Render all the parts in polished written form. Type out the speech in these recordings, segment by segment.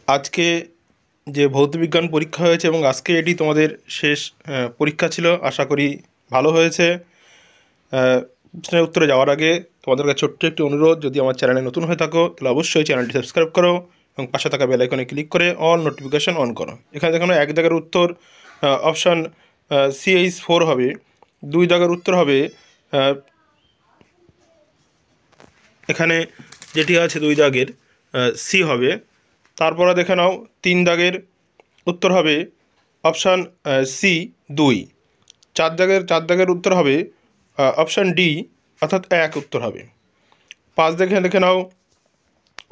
আজকে যে ভৌতবিজ্ঞান পরীক্ষা হয়েছে এবং আজকে এটি তোমাদের শেষ পরীক্ষা ছিল। আশা করি ভালো হয়েছে। প্রশ্নের উত্তরে যাওয়ার আগে তোমাদের কাছে ছোট্ট একটি অনুরোধ, যদি আমার চ্যানেলে নতুন হয়ে থাকো তাহলে অবশ্যই চ্যানেলটি সাবস্ক্রাইব করো এবং পাশে থাকা বেল আইকনে ক্লিক করে অল নোটিফিকেশান অন করো। এখানে দেখানো এক দাগের উত্তর অপশান CH4 হবে। 2 দাগের উত্তর হবে এখানে যেটি আছে 2 দাগের সি হবে। তারপরে দেখে নাও 3 দাগের উত্তর হবে অপশান C2। 4 দাগের উত্তর হবে অপশান ডি অর্থাৎ 1 উত্তর হবে। 5 দেখে নাও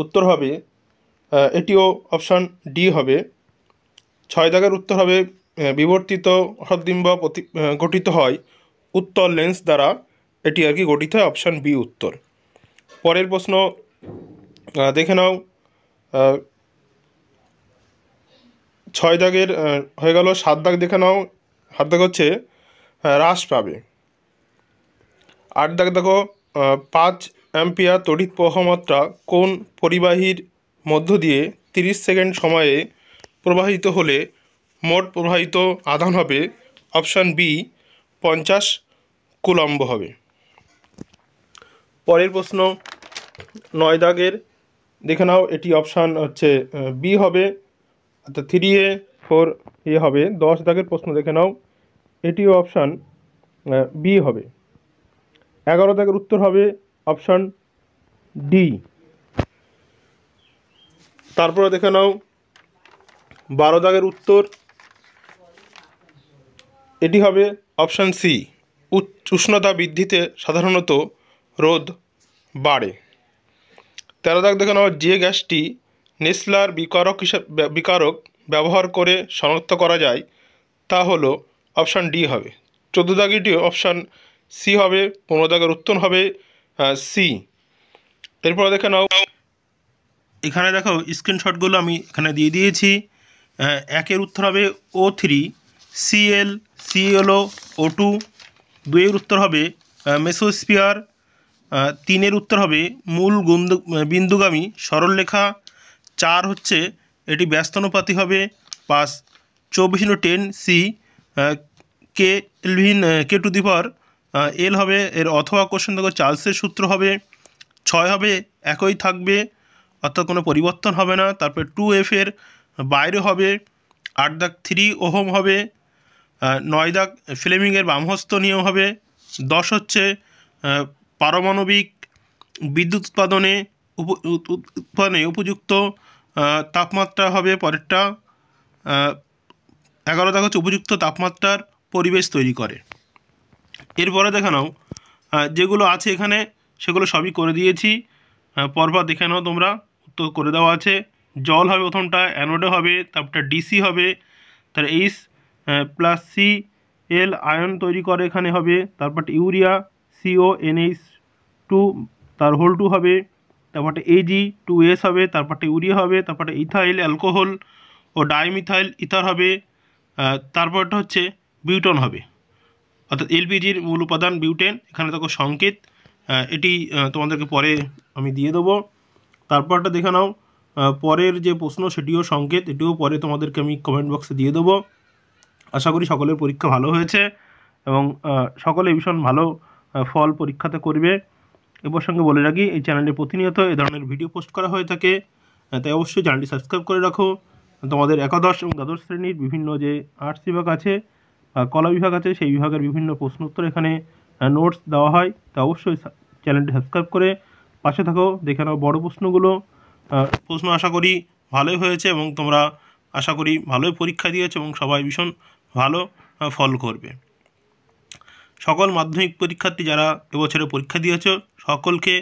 উত্তর হবে এটিও অপশান ডি হবে। 6 দাগের উত্তর হবে বিবর্তিত হ্রদডিম্ব গঠিত হয় উত্তল লেন্স দ্বারা, এটি আর কি গঠিত হয়, অপশান বি উত্তর। পরের প্রশ্ন দেখে নাও 6 দাগের হয়ে গেল। 7 দাগ দেখে নাও, 7 দাগ হচ্ছে হ্রাস পাবে। 8 দাগ দেখো 5 অ্যাম্পিয়ার তড়িৎ প্রবাহমাত্রা কোন পরিবাহীর মধ্য দিয়ে 30 সেকেন্ড সময়ে প্রবাহিত হলে মোট প্রবাহিত আধান হবে, অপশান বি 50 কুলম্ব হবে। পরের প্রশ্ন 9 দাগের দেখে নাও, এটি অপশান হচ্ছে বি হবে, অর্থাৎ 3A4 হবে। 10 দাগের প্রশ্ন দেখে নাও, এটিও অপশান বি হবে। 11 দাগের উত্তর হবে অপশান ডি। তারপরে দেখে নাও 12 দাগের উত্তর, এটি হবে অপশান সি, উষ্ণতা বৃদ্ধিতে সাধারণত রোদ বাড়ে। 13 দাগ দেখে নাও, যে গ্যাসটি নেসলার বিকারক ব্যবহার করে শনাক্ত করা যায় তা হলো, অপশান ডি হবে। 14 দাগেটিও অপশান সি হবে। 15 দাগের উত্তর হবে সি। এরপর দেখে নাও, এখানে দেখো স্ক্রিনশটগুলো আমি এখানে দিয়ে দিয়েছি। 1 এর উত্তর হবে O3 Cl ClO O2। 2 এর উত্তর হবে মেসোস্ফিয়ার। 3 এর উত্তর হবে মূল বিন্দুগামী সরলরেখা। 4 হচ্ছে এটি ব্যস্তানুপাতি হবে। 5 24×10 C K/L হবে এর অথবা কোশ্চেন দেখো চার্লসের সূত্র হবে। 6 হবে একই থাকবে অর্থাৎ কোনো পরিবর্তন হবে না। তারপরে 2F এর বাইরে হবে। 8 দাগ 3 ওহম হবে। 9 দাগ ফ্লেমিংয়ের বামহস্ত নিয়ম হবে। 10 হচ্ছে পারমাণবিক বিদ্যুৎ উৎপাদনে উপযুক্ত তাপমাত্রা হবে পরেরটা। 11 দাগ হচ্ছে উপযুক্ত তাপমাত্রার পরিবেশ তৈরি করে। এরপরে দেখে নাও যেগুলো আছে এখানে সেগুলো সবই করে দিয়েছি, পরপর দেখে নাও তোমরা, উত্তর করে দেওয়া আছে। জল হবে প্রথমটা, অ্যানোডে হবে, তারপরটা ডিসি হবে, তার H+Cl আয়ন তৈরি করে এখানে হবে। তারপরটা ইউরিয়া CONH2 তার হোল 2 হবে। তারপরটা Ag2S হবে। তারপরটা ইউরিয়া হবে। তারপরটা ইথাইল অ্যালকোহল ও ডাইমিথাইল ইথার হবে। তারপরটা হচ্ছে বিউটন হবে, অর্থাৎ এলপিজির মূল উপাদান বিউটেন। এখানে দেখো সংকেত, এটি তোমাদেরকে পরে আমি দিয়ে দেবো। তারপরটা দেখে নাও পরের যে প্রশ্ন সেটিও সংকেত, এটিও পরে তোমাদেরকে আমি কমেন্ট বক্সে দিয়ে দেবো। আশা করি সকলের পরীক্ষা ভালো হয়েছে এবং সকলে ভীষণ ভালো ফল পরীক্ষাতে করবে। এ প্রসঙ্গে বলে রাখি, এই চ্যানেলে প্রতিনিয়ত এ ধরনের ভিডিও পোস্ট করা হয়ে থাকে, তাই অবশ্যই চ্যানেলটি সাবস্ক্রাইব করে রাখো। তোমাদের একাদশ এবং দ্বাদশ শ্রেণীর বিভিন্ন যে আর্টস বিভাগ আছে, কলা বিভাগ আছে, সেই বিভাগের বিভিন্ন প্রশ্ন উত্তর এখানে নোটস দেওয়া হয়, তা অবশ্যই চ্যানেলটি সাবস্ক্রাইব করে পাশে থাকো। দেখে নাও বড় প্রশ্নগুলো। প্রশ্ন আশা করি ভালোই হয়েছে এবং তোমরা আশা করি ভালোই পরীক্ষা দিয়েছো এবং সবাই ভীষণ ভালো ফল করবে। সকল মাধ্যমিক পরীক্ষার্থী যারা এবছরে পরীক্ষা দিয়েছো সকলকে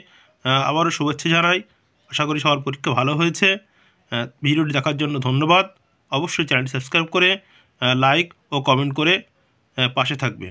আবারও শুভেচ্ছা জানাই। আশা করি সবার পরীক্ষা ভালো হয়েছে। ভিডিওটি দেখার জন্য ধন্যবাদ। অবশ্যই চ্যানেলটি সাবস্ক্রাইব করে লাইক ও কমেন্ট করে পাশে থাকবে।